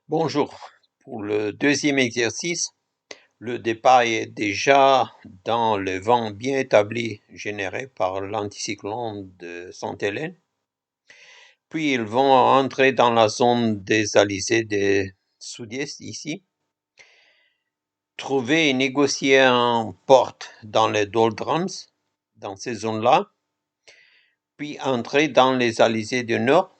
Bonjour. Pour le deuxième exercice, le départ est déjà dans le vent bien établi généré par l'anticyclone de Sainte-Hélène. Puis ils vont entrer dans la zone des alizés des sud-est ici, trouver et négocier un port dans les doldrums, dans ces zones-là, puis entrer dans les alizés du nord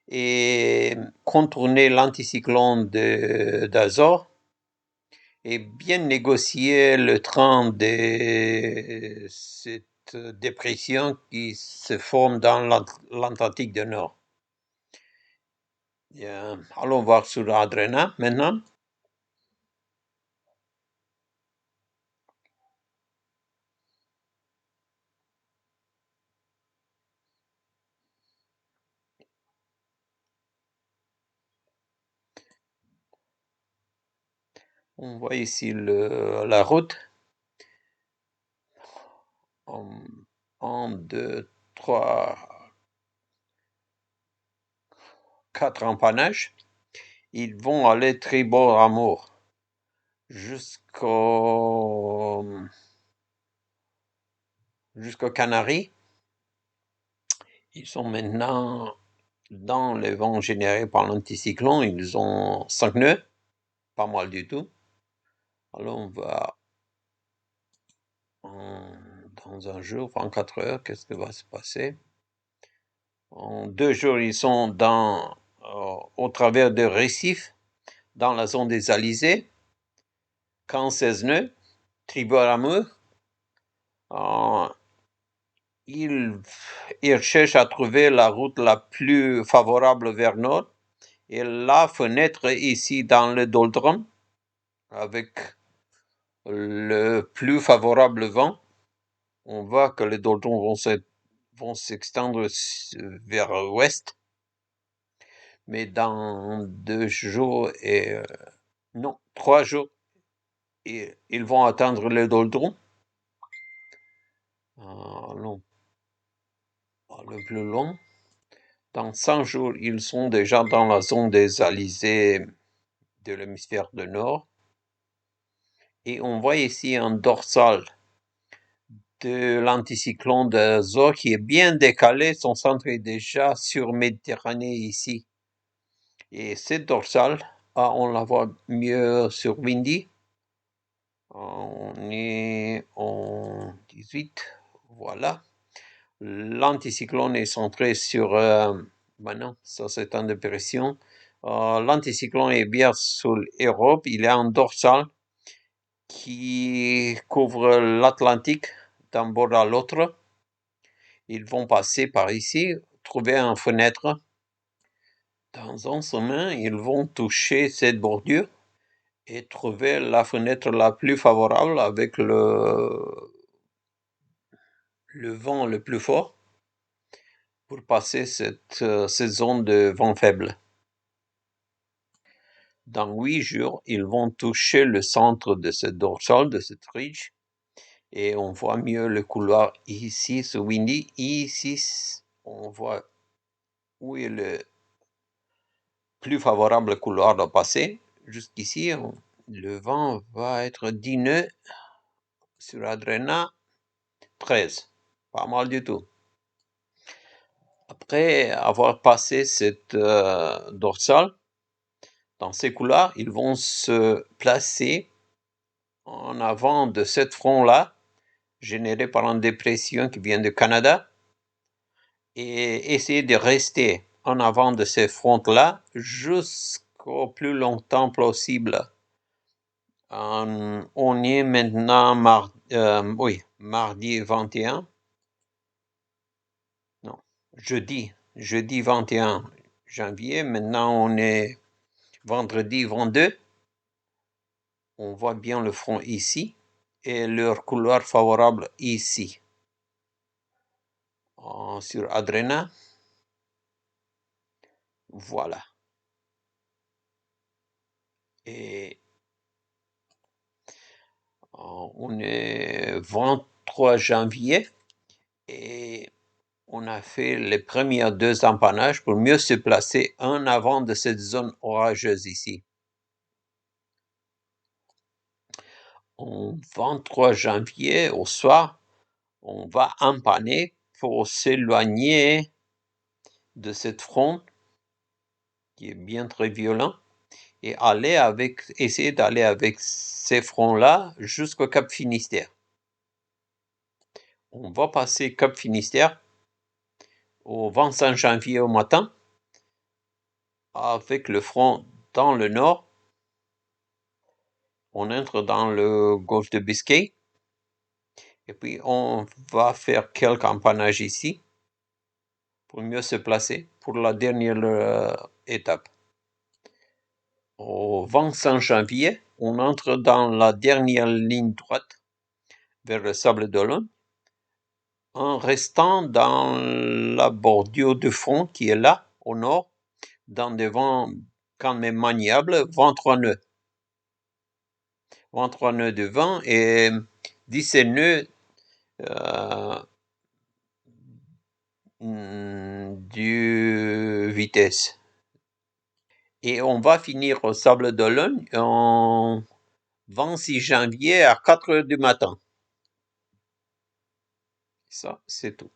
et contourner l'anticyclone d'Azores et bien négocier le train de cette dépression qui se forme dans l'Atlantique du Nord. Bien, allons voir sur Adrena maintenant. On voit ici la route. 1, 2, 3, 4 empannages. Ils vont aller tribord amour jusqu'aux Canaries. Ils sont maintenant dans les vents générés par l'anticyclone. Ils ont 5 nœuds, pas mal du tout. Alors on va dans un jour, 24 heures, qu'est-ce qui va se passer? En 2 jours, ils sont au travers de récifs, dans la zone des alizés, 16 nœuds, tribord amour. Ils cherchent à trouver la route la plus favorable vers nord. Et la fenêtre ici dans le doldrum, avec le plus favorable vent, on voit que les doldrums vont s'extendre vers l'ouest. Mais dans 2 jours non, 3 jours, ils vont atteindre les doldrums. Non, le plus long. Dans 5 jours, ils sont déjà dans la zone des alizés de l'hémisphère du nord. Et on voit ici un dorsal de l'anticyclone d'Azores qui est bien décalé. Son centre est déjà sur Méditerranée ici. Et cette dorsale, on la voit mieux sur Windy. On est en 18, voilà. L'anticyclone est centré sur... non, ça c'est en dépression. L'anticyclone est bien sur l'Europe. Il est en dorsale qui couvre l'Atlantique d'un bord à l'autre. Ils vont passer par ici, trouver une fenêtre. Dans un chemin, ils vont toucher cette bordure et trouver la fenêtre la plus favorable avec le vent le plus fort pour passer cette zone de vent faible. Dans 8 jours, ils vont toucher le centre de cette dorsale, de cette ridge, et on voit mieux le couloir ici sur Windy. Ici, on voit où est le plus favorable couloir à passer. Jusqu'ici, le vent va être 10 nœuds sur Adrena, 13. Pas mal du tout. Après avoir passé cette dorsale, dans ces couloirs, ils vont se placer en avant de cette front-là, généré par une dépression qui vient du Canada, et essayer de rester en avant de ces fronts-là jusqu'au plus longtemps possible. On est maintenant mardi 21. Non, jeudi 21 janvier. Maintenant, on est vendredi 22. On voit bien le front ici et leur couloir favorable ici. Sur Adrena. Voilà. Et on est 23 janvier et on On a fait les premiers 2 empannages pour mieux se placer en avant de cette zone orageuse ici. En 23 janvier, au soir, on va empanner pour s'éloigner de cette front qui est bien très violent et essayer d'aller avec ces fronts-là jusqu'au Cap Finistère. On va passer Cap Finistère au 25 janvier au matin avec le front dans le nord. On entre dans le golfe de Biscay et puis on va faire quelques empannages ici pour mieux se placer pour la dernière étape. Au 25 janvier, on entre dans la dernière ligne droite vers le Sable d'Olonne en restant dans la bordure du front qui est là, au nord, dans des vents quand même maniables, 23 nœuds. 23 nœuds de vent et 17 nœuds de vitesse. Et on va finir au Sable d'Olonne en 26 janvier à 4 heures du matin. Ça, c'est tout.